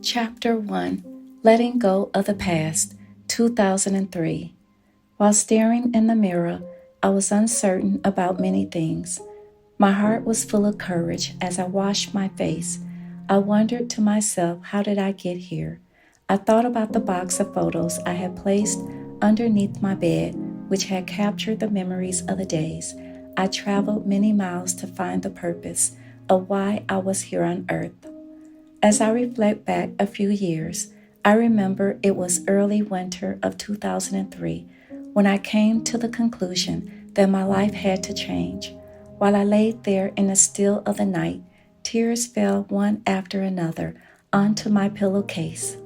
Chapter 1, Letting Go of the Past, 2003. While staring in the mirror, I was uncertain about many things. My heart was full of courage as I washed my face. I wondered to myself, how did I get here? I thought about the box of photos I had placed underneath my bed, which had captured the memories of the days. I traveled many miles to find the purpose of why I was here on earth. As I reflect back a few years, I remember it was early winter of 2003 when I came to the conclusion that my life had to change. While I laid there in the still of the night, tears fell one after another onto my pillowcase.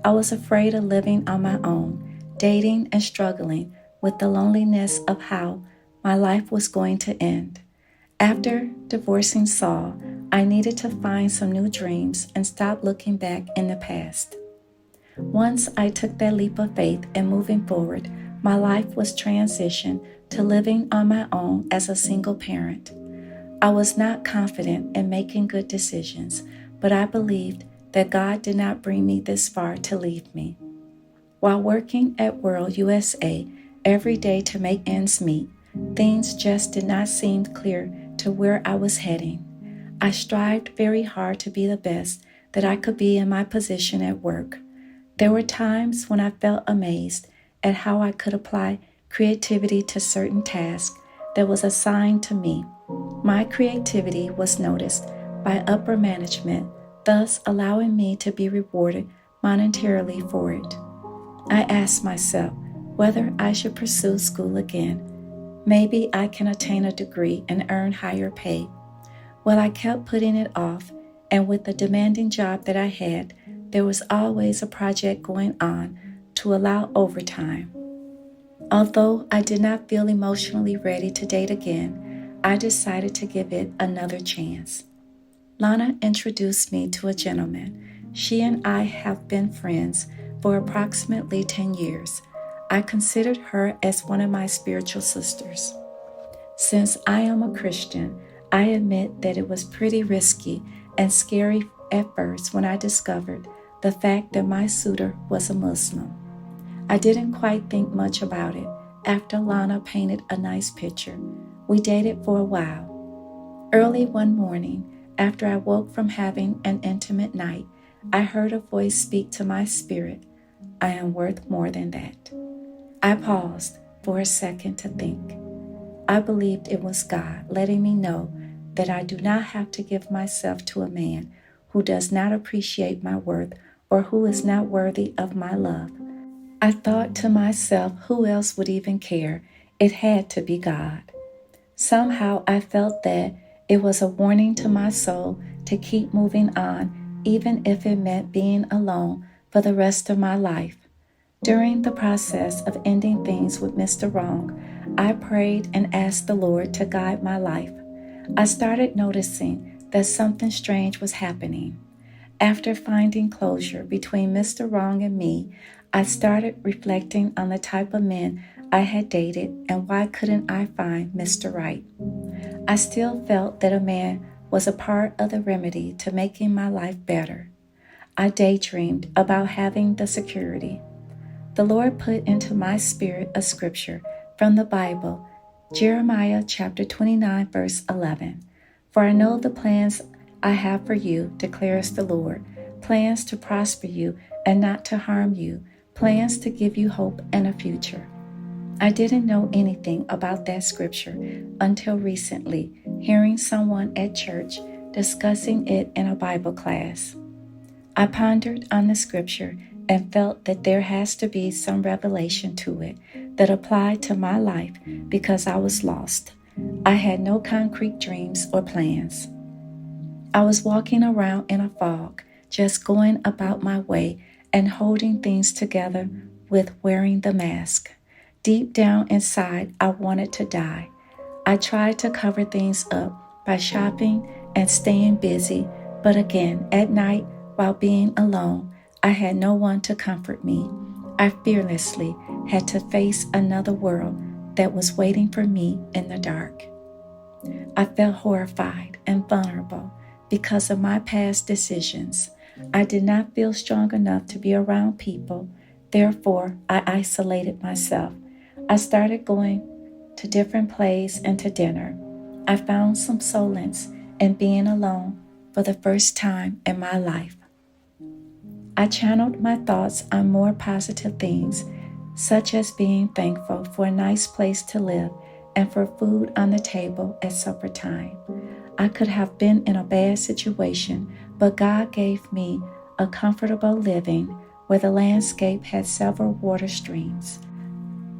I was afraid of living on my own, dating and struggling with the loneliness of how my life was going to end. After divorcing Saul, I needed to find some new dreams and stop looking back in the past. Once I took that leap of faith and moving forward, my life was transitioned to living on my own as a single parent. I was not confident in making good decisions, but I believed that God did not bring me this far to leave me. While working at World USA every day to make ends meet, things just did not seem clear to where I was heading. I strived very hard to be the best that I could be in my position at work. There were times when I felt amazed at how I could apply creativity to certain tasks that was assigned to me. My creativity was noticed by upper management, thus allowing me to be rewarded monetarily for it. I asked myself whether I should pursue school again. Maybe I can attain a degree and earn higher pay. Well, I kept putting it off, and with the demanding job that I had, there was always a project going on to allow overtime. Although I did not feel emotionally ready to date again, I decided to give it another chance. Lana introduced me to a gentleman. She and I have been friends for approximately 10 years. I considered her as one of my spiritual sisters. Since I am a Christian, I admit that it was pretty risky and scary at first when I discovered the fact that my suitor was a Muslim. I didn't quite think much about it after Lana painted a nice picture. We dated for a while. Early one morning, after I woke from having an intimate night, I heard a voice speak to my spirit, "I am worth more than that." I paused for a second to think. I believed it was God letting me know that I do not have to give myself to a man who does not appreciate my worth or who is not worthy of my love. I thought to myself, who else would even care? It had to be God. Somehow I felt that it was a warning to my soul to keep moving on, even if it meant being alone for the rest of my life. During the process of ending things with Mr. Wrong, I prayed and asked the Lord to guide my life. I started noticing that something strange was happening. After finding closure between Mr. Wrong and me, I started reflecting on the type of men I had dated and why couldn't I find Mr. Right. I still felt that a man was a part of the remedy to making my life better. I daydreamed about having the security. The Lord put into my spirit a scripture from the Bible, Jeremiah chapter 29, verse 11. "For I know the plans I have for you, declares the Lord, plans to prosper you and not to harm you, plans to give you hope and a future." I didn't know anything about that scripture until recently, hearing someone at church discussing it in a Bible class. I pondered on the scripture and felt that there has to be some revelation to it that applied to my life because I was lost. I had no concrete dreams or plans. I was walking around in a fog, just going about my way and holding things together with wearing the mask. Deep down inside, I wanted to die. I tried to cover things up by shopping and staying busy, but again, at night, while being alone, I had no one to comfort me. I fearlessly had to face another world that was waiting for me in the dark. I felt horrified and vulnerable because of my past decisions. I did not feel strong enough to be around people. Therefore, I isolated myself. I started going to different plays and to dinner. I found some solace in being alone for the first time in my life. I channeled my thoughts on more positive things, such as being thankful for a nice place to live and for food on the table at supper time. I could have been in a bad situation, but God gave me a comfortable living where the landscape had several water streams.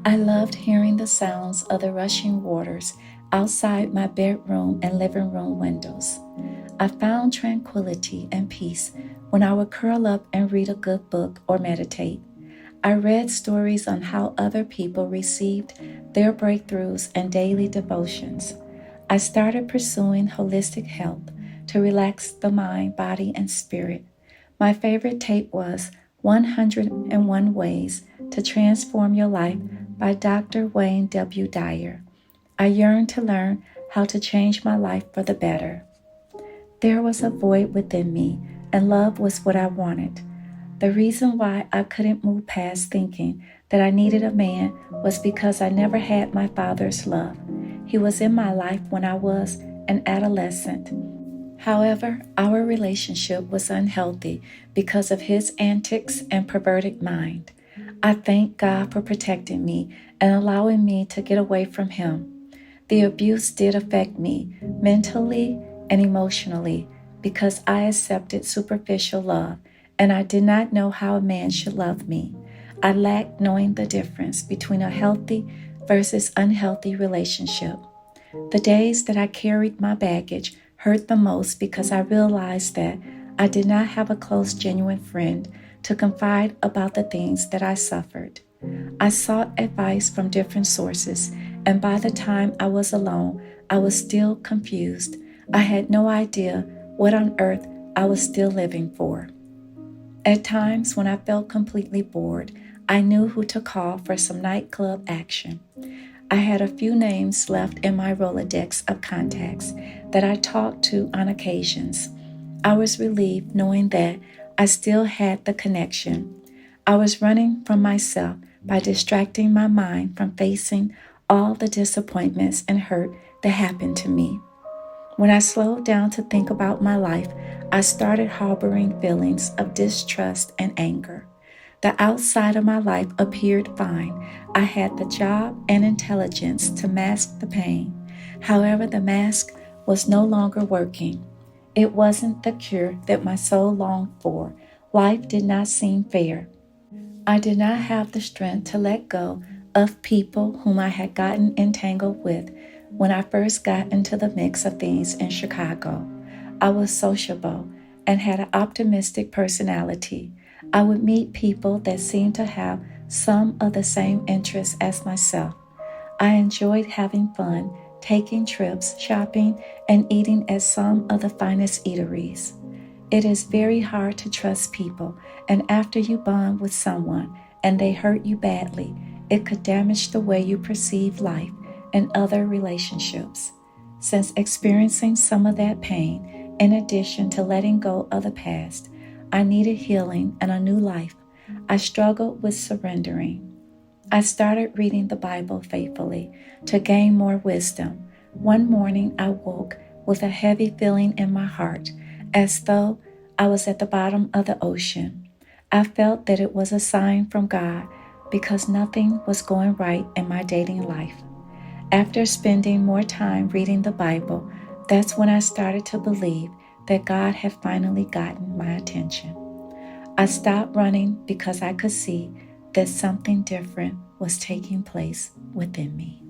I loved hearing the sounds of the rushing waters outside my bedroom and living room windows. I found tranquility and peace when I would curl up and read a good book or meditate. I read stories on how other people received their breakthroughs and daily devotions. I started pursuing holistic health to relax the mind, body, and spirit. My favorite tape was 101 Ways to Transform Your Life by Dr. Wayne W. Dyer. I yearned to learn how to change my life for the better. There was a void within me, and love was what I wanted. The reason why I couldn't move past thinking that I needed a man was because I never had my father's love. He was in my life when I was an adolescent. However, our relationship was unhealthy because of his antics and perverted mind. I thank God for protecting me and allowing me to get away from him. The abuse did affect me mentally and emotionally because I accepted superficial love and I did not know how a man should love me. I lacked knowing the difference between a healthy versus unhealthy relationship. The days that I carried my baggage hurt the most because I realized that I did not have a close, genuine friend to confide about the things that I suffered. I sought advice from different sources, and by the time I was alone, I was still confused. I had no idea what on earth I was still living for. At times when I felt completely bored, I knew who to call for some nightclub action. I had a few names left in my Rolodex of contacts that I talked to on occasions. I was relieved knowing that I still had the connection. I was running from myself by distracting my mind from facing all the disappointments and hurt that happened to me. When I slowed down to think about my life, I started harboring feelings of distrust and anger. The outside of my life appeared fine. I had the job and intelligence to mask the pain. However, the mask was no longer working. It wasn't the cure that my soul longed for. Life did not seem fair. I did not have the strength to let go of people whom I had gotten entangled with when I first got into the mix of things in Chicago. I was sociable and had an optimistic personality. I would meet people that seemed to have some of the same interests as myself. I enjoyed having fun, taking trips, shopping, and eating at some of the finest eateries. It is very hard to trust people, and after you bond with someone and they hurt you badly, it could damage the way you perceive life and other relationships. Since experiencing some of that pain, in addition to letting go of the past, I needed healing and a new life. I struggled with surrendering. I started reading the Bible faithfully to gain more wisdom. One morning I woke with a heavy feeling in my heart, as though I was at the bottom of the ocean. I felt that it was a sign from God because nothing was going right in my dating life. After spending more time reading the Bible, that's when I started to believe that God had finally gotten my attention. I stopped running because I could see that something different was taking place within me.